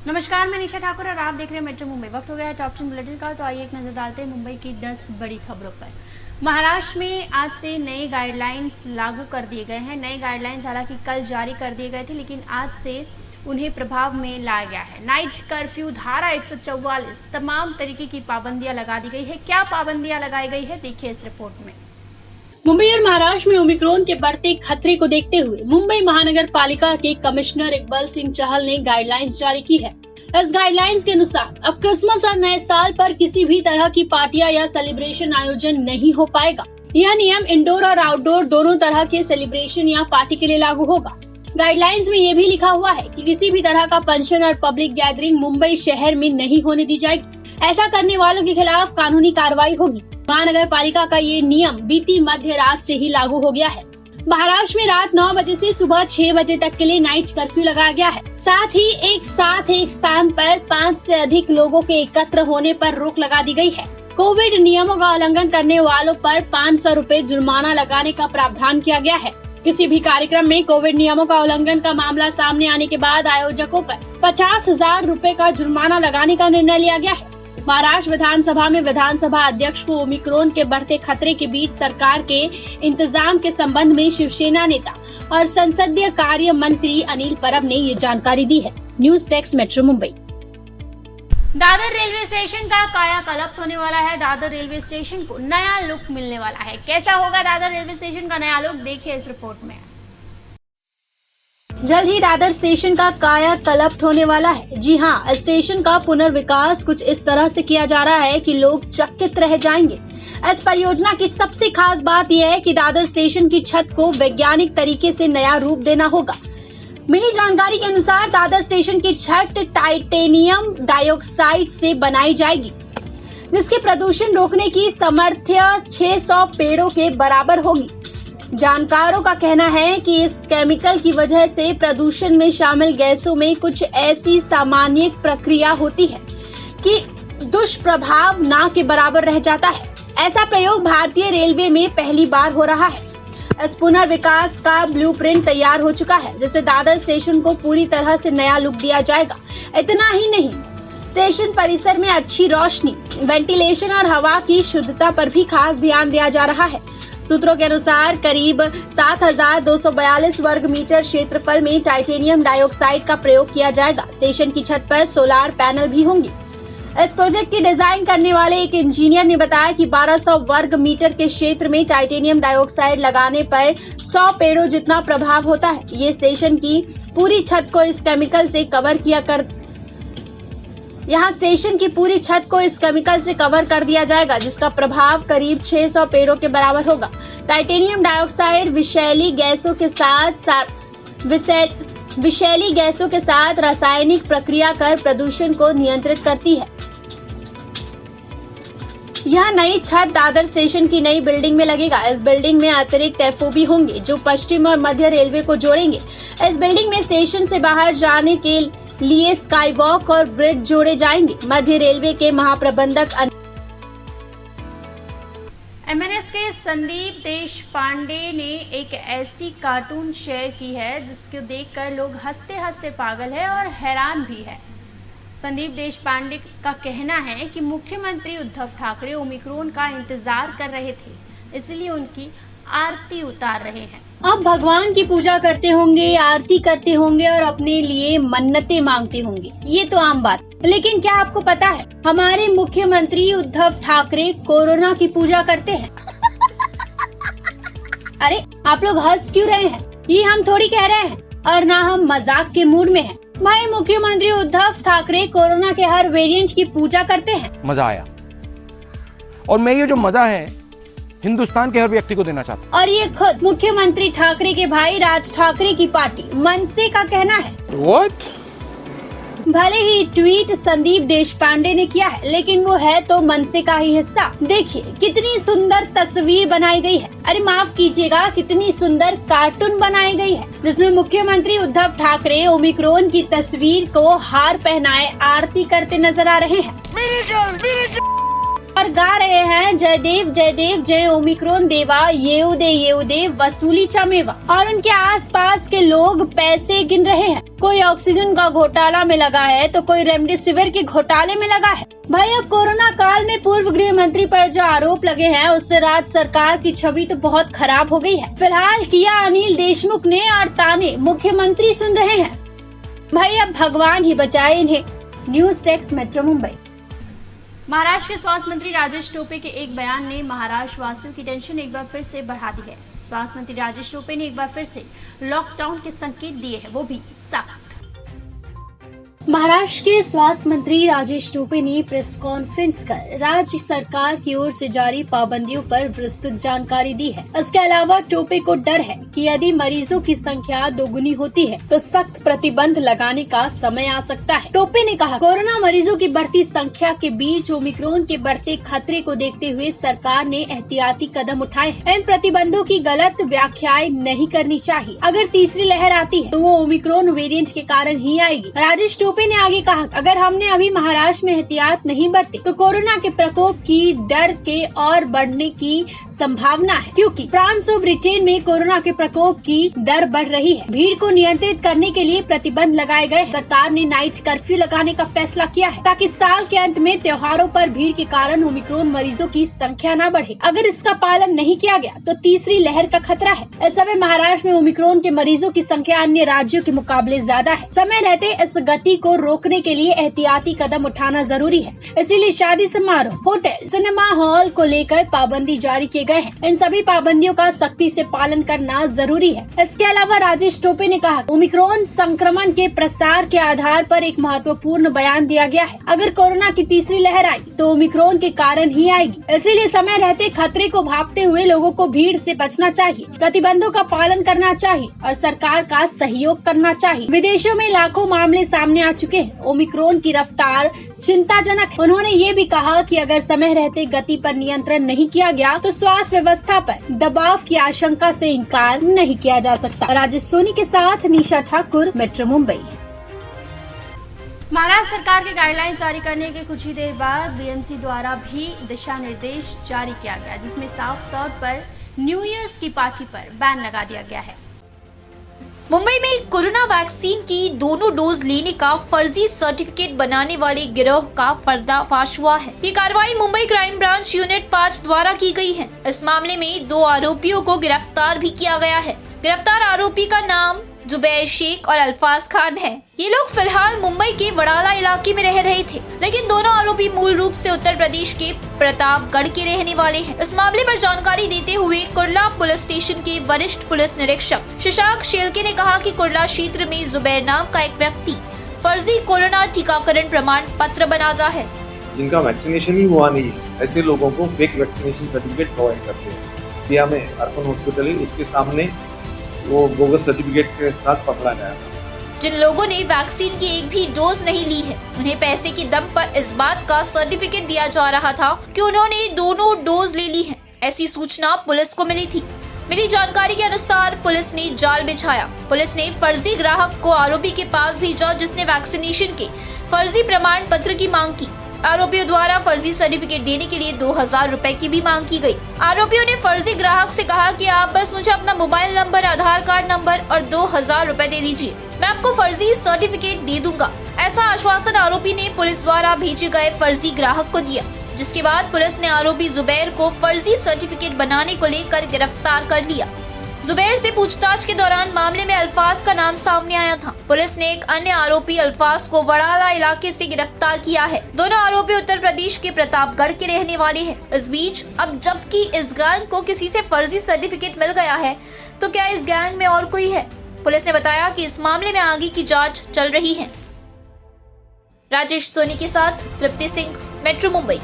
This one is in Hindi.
नमस्कार, मैं निशा ठाकुर और आप देख रहे हैं मेट्रो मुंबई। वक्त हो गया है टॉप 10 बुलेटिन का, तो आइए एक नजर डालते हैं मुंबई की 10 बड़ी खबरों पर। महाराष्ट्र में आज से नए गाइडलाइंस लागू कर दिए गए हैं। नए गाइडलाइंस हालांकि कल जारी कर दिए गए थे, लेकिन आज से उन्हें प्रभाव में लाया गया है। नाइट कर्फ्यू, धारा 144, तमाम तरीके की पाबंदियां लगा दी गई है। क्या पाबंदियां लगाई गई है, देखिए इस रिपोर्ट में। मुंबई और महाराष्ट्र में ओमिक्रॉन के बढ़ते खतरे को देखते हुए मुंबई महानगर पालिका के कमिश्नर इकबाल सिंह चहल ने गाइडलाइंस जारी की है। इस गाइडलाइंस के अनुसार अब क्रिसमस और नए साल पर किसी भी तरह की पार्टियां या सेलिब्रेशन आयोजन नहीं हो पाएगा। यह नियम इंडोर और आउटडोर दोनों तरह के सेलिब्रेशन या पार्टी के लिए लागू होगा। गाइडलाइंस में ये भी लिखा हुआ है कि किसी भी तरह का फंक्शन और पब्लिक गैदरिंग मुंबई शहर में नहीं होने दी जाएगी। ऐसा करने वालों के खिलाफ कानूनी कार्रवाई होगी। महानगर पालिका का ये नियम बीती मध्य रात से ही लागू हो गया है। महाराष्ट्र में रात 9 बजे से सुबह 6 बजे तक के लिए नाइट कर्फ्यू लगाया गया है। साथ ही एक साथ एक स्थान पर 5 से अधिक लोगों के एकत्र होने पर रोक लगा दी गई है। कोविड नियमों का उल्लंघन करने वालों पर 500 रुपए जुर्माना लगाने का प्रावधान किया गया है। किसी भी कार्यक्रम में कोविड नियमों का उल्लंघन का मामला सामने आने के बाद आयोजकों पर 50,000 रुपए का जुर्माना लगाने का निर्णय लिया गया है। महाराष्ट्र विधानसभा में विधानसभा अध्यक्ष को ओमिक्रॉन के बढ़ते खतरे के बीच सरकार के इंतजाम के संबंध में शिवसेना नेता और संसदीय कार्य मंत्री अनिल परब ने ये जानकारी दी है। News desk metro Mumbai. Dadar railway station का कायाकल्प होने वाला है। दादर रेलवे स्टेशन को नया लुक मिलने वाला है। कैसा होगा दादर रेलवे स्टेशन का नया लुक, देखिए इस रिपोर्ट में। जल्द ही दादर स्टेशन का कायाकल्प होने वाला है। जी हाँ, स्टेशन का पुनर्विकास कुछ इस तरह से किया जा रहा है कि लोग चकित रह जाएंगे। इस परियोजना की सबसे खास बात यह है कि दादर स्टेशन की छत को वैज्ञानिक तरीके से नया रूप देना होगा। मिली जानकारी के अनुसार दादर स्टेशन की छत टाइटेनियम डाइऑक्साइड से बनाई जाएगी, जिसके प्रदूषण रोकने की सामर्थ्य 600 पेड़ों के बराबर होगी। जानकारों का कहना है कि इस केमिकल की वजह से प्रदूषण में शामिल गैसों में कुछ ऐसी सामान्य प्रक्रिया होती है कि दुष्प्रभाव ना के बराबर रह जाता है। ऐसा प्रयोग भारतीय रेलवे में पहली बार हो रहा है। इस पुनर्विकास का ब्लूप्रिंट तैयार हो चुका है, जिससे दादर स्टेशन को पूरी तरह से नया लुक दिया जाएगा। इतना ही नहीं, स्टेशन परिसर में अच्छी रोशनी, वेंटिलेशन और हवा की शुद्धता पर भी खास ध्यान दिया जा रहा है। सूत्रों के अनुसार करीब 7,242 वर्ग मीटर क्षेत्रफल में टाइटेनियम डाइऑक्साइड का प्रयोग किया जाएगा। स्टेशन की छत पर सोलार पैनल भी होंगे। इस प्रोजेक्ट की डिजाइन करने वाले एक इंजीनियर ने बताया कि 1200 वर्ग मीटर के क्षेत्र में टाइटेनियम डाइऑक्साइड लगाने पर 100 पेड़ों जितना प्रभाव होता है। ये स्टेशन की पूरी छत को इस केमिकल से कवर कर दिया जाएगा, जिसका प्रभाव करीब 600 पेड़ों के बराबर होगा। टाइटेनियम डाइऑक्साइड विषैली गैसों के साथ रासायनिक प्रक्रिया कर प्रदूषण को नियंत्रित करती है। यह नई छत दादर स्टेशन की नई बिल्डिंग में लगेगा। इस बिल्डिंग में अतिरिक्त एफओबी होंगे जो पश्चिम और मध्य रेलवे को जोड़ेंगे। इस बिल्डिंग में स्टेशन से बाहर जाने के लिए स्काई वॉक और ब्रिज जोड़े जाएंगे। मध्य रेलवे के महाप्रबंधक एमएनएस के संदीप देशपांडे ने एक ऐसी कार्टून शेयर की है जिसको देखकर लोग हंसते हंसते पागल है और हैरान भी है। संदीप देशपांडे का कहना है कि मुख्यमंत्री उद्धव ठाकरे ओमिक्रॉन का इंतजार कर रहे थे, इसलिए उनकी आरती उतार रहे हैं। अब भगवान की पूजा करते होंगे, आरती करते होंगे और अपने लिए मन्नतें मांगते होंगे। ये तो आम बात। लेकिन क्या आपको पता है, हमारे मुख्यमंत्री उद्धव ठाकरे कोरोना की पूजा करते हैं। अरे आप लोग हंस क्यों रहे हैं? ये हम थोड़ी कह रहे हैं और ना हम मजाक के मूड में हैं। भाई, मुख्यमंत्री उद्धव ठाकरे कोरोना के हर वेरिएंट की पूजा करते हैं। मजा आया और मैं ये जो मजा है हिंदुस्तान के हर व्यक्ति को देना चाहता हूँ। और ये खुद मुख्यमंत्री ठाकरे के भाई राज ठाकरे की पार्टी मनसे का कहना है। What? भले ही ट्वीट संदीप देशपांडे ने किया है, लेकिन वो है तो मनसे का ही हिस्सा। देखिए कितनी सुंदर तस्वीर बनाई गई है। अरे माफ कीजिएगा, कितनी सुंदर कार्टून बनाई गई है, जिसमें मुख्यमंत्री उद्धव ठाकरे ओमिक्रॉन की तस्वीर को हार पहनाए आरती करते नजर आ रहे हैं। पर गा रहे हैं जय देव जय ओमिक्रॉन देवा, येऊ दे वसूली चमेवा। और उनके आसपास के लोग पैसे गिन रहे हैं। कोई ऑक्सीजन का घोटाला में लगा है तो कोई रेमडेसिविर के घोटाले में लगा है। भाई अब कोरोना काल में पूर्व गृह मंत्री पर जो आरोप लगे हैं उससे राज्य सरकार की छवि तो बहुत खराब हो गई है। फिलहाल किया अनिल देशमुख ने और ताने मुख्यमंत्री सुन रहे हैं। भाई अब भगवान ही बचाए इन्हें। News desk metro Mumbai. Maharashtra के स्वास्थ्य मंत्री राजेश टोपे के एक बयान ने महाराष्ट्र वासियों की टेंशन एक बार फिर से बढ़ा दी है। स्वास्थ्य मंत्री राजेश टोपे ने एक बार फिर से लॉकडाउन के संकेत दिए हैं, वो भी सख्त। महाराष्ट्र के स्वास्थ्य मंत्री राजेश टोपे ने प्रेस कॉन्फ्रेंस कर राज्य सरकार की ओर से जारी पाबंदियों पर विस्तृत जानकारी दी है। इसके अलावा टोपे को डर है कि यदि मरीजों की संख्या दोगुनी होती है तो सख्त प्रतिबंध लगाने का समय आ सकता है। टोपे ने कहा, कोरोना मरीजों की बढ़ती संख्या के बीच ओमिक्रॉन के बढ़ते खतरे को देखते हुए सरकार ने एहतियाती कदम उठाए हैं। इन प्रतिबंधों की गलत व्याख्याएं नहीं करनी चाहिए। अगर तीसरी लहर आती है तो वो ओमिक्रॉन वेरिएंट के कारण ही आएगी। राजेश टोपे ने आगे कहा, अगर हमने अभी महाराष्ट्र में एहतियात नहीं बरते तो कोरोना के प्रकोप की डर के और बढ़ने की संभावना है, क्योंकि फ्रांस और ब्रिटेन में कोरोना के प्रकोप की दर बढ़ रही है। भीड़ को नियंत्रित करने के लिए प्रतिबंध लगाए गए। सरकार ने नाइट कर्फ्यू लगाने का फैसला किया है ताकि साल के अंत में त्योहारों पर भीड़ के कारण ओमिक्रॉन मरीजों की संख्या न बढ़े। अगर इसका पालन नहीं किया गया तो तीसरी लहर का खतरा है। इस समय महाराष्ट्र में ओमिक्रॉन के मरीजों की संख्या अन्य राज्यों के मुकाबले ज्यादा है। समय रहते इस गति को रोकने के लिए एहतियाती कदम उठाना जरूरी है। इसीलिए शादी समारोह, होटल, सिनेमा हॉल को लेकर पाबंदी जारी किए गए हैं। इन सभी पाबंदियों का सख्ती से पालन करना जरूरी है। इसके अलावा राजेश टोपे ने कहा, ओमिक्रॉन संक्रमण के प्रसार के आधार पर एक महत्वपूर्ण बयान दिया गया है। अगर कोरोना की तीसरी लहर आई तो ओमिक्रॉन के कारण ही आएगी। इसीलिए समय रहते खतरे को भांपते हुए लोगों को भीड़ से बचना चाहिए, प्रतिबंधों का पालन करना चाहिए और सरकार का सहयोग करना चाहिए। विदेशों में लाखों मामले सामने आ चुके हैं। ओमिक्रॉन की रफ्तार चिंताजनक है। उन्होंने ये भी कहा कि अगर समय रहते गति पर नियंत्रण नहीं किया गया तो स्वास्थ्य व्यवस्था पर दबाव की आशंका से इनकार नहीं किया जा सकता। राजेश सोनी के साथ निशा ठाकुर, मेट्रो मुंबई। महाराष्ट्र सरकार के गाइडलाइंस जारी करने के कुछ ही देर बाद बीएमसी द्वारा भी दिशा निर्देश जारी किया गया, जिसमें साफ तौर पर न्यू ईयर्स की पार्टी पर बैन लगा दिया गया है। मुंबई में कोरोना वैक्सीन की दोनों डोज लेने का फर्जी सर्टिफिकेट बनाने वाले गिरोह का पर्दाफाश हुआ है। ये कार्रवाई मुंबई क्राइम ब्रांच यूनिट 5 द्वारा की गई है। इस मामले में 2 आरोपियों को गिरफ्तार भी किया गया है। गिरफ्तार आरोपी का नाम जुबैर शेख और अल्फाज खान है। ये लोग फिलहाल मुंबई के वडाला इलाके में रह रहे थे, लेकिन दोनों आरोपी मूल रूप से उत्तर प्रदेश के प्रतापगढ़ के रहने वाले हैं। इस मामले पर जानकारी देते हुए कुर्ला पुलिस स्टेशन के वरिष्ठ पुलिस निरीक्षक शशांक शेलके ने कहा कि कुर्ला क्षेत्र में जुबैर नाम का एक व्यक्ति फर्जी कोरोना टीकाकरण प्रमाण पत्र बनाता है, जिनका वैक्सीनेशन ही हुआ नहीं है। ऐसे लोगों को फेक वैक्सीनेशन सर्टिफिकेट प्रोवाइड करते हैं। इंडिया में अर्पण हॉस्पिटल है, उसके सामने वो बोगस सर्टिफिकेट के साथ पकड़ा गया था। जिन लोगों ने वैक्सीन की एक भी डोज नहीं ली है, उन्हें पैसे के दम पर इस बात का सर्टिफिकेट दिया जा रहा था कि उन्होंने दोनों डोज ले ली है। ऐसी सूचना पुलिस को मिली थी। मिली जानकारी के अनुसार पुलिस ने जाल बिछाया। पुलिस ने फर्जी ग्राहक को आरोपी के पास भेजा, जिसने वैक्सीनेशन के फर्जी प्रमाण पत्र की मांग की। आरोपियों द्वारा फर्जी सर्टिफिकेट देने के लिए 2000 रुपए की भी मांग की गई। आरोपियों ने फर्जी ग्राहक से कहा कि आप बस मुझे अपना मोबाइल नंबर, आधार कार्ड नंबर और 2000 रुपए दे दीजिए, मैं आपको फर्जी सर्टिफिकेट दे दूंगा। ऐसा आश्वासन आरोपी ने पुलिस द्वारा भेजे गए फर्जी ग्राहक को दिया, जिसके बाद पुलिस ने आरोपी जुबैर को फर्जी सर्टिफिकेट बनाने को लेकर गिरफ्तार कर लिया। जुबैर से पूछताछ के दौरान मामले में अल्फाज का नाम सामने आया था। पुलिस ने एक अन्य आरोपी अल्फाज को वडाला इलाके से गिरफ्तार किया है। दोनों आरोपी उत्तर प्रदेश के प्रतापगढ़ के रहने वाले हैं। इस बीच अब जबकि इस गैंग को किसी से फर्जी सर्टिफिकेट मिल गया है, तो क्या इस गैंग में और कोई है? पुलिस ने बताया कि इस मामले में आगे की जाँच चल रही है। राजेश सोनी के साथ तृप्ति सिंह, मेट्रो मुंबई।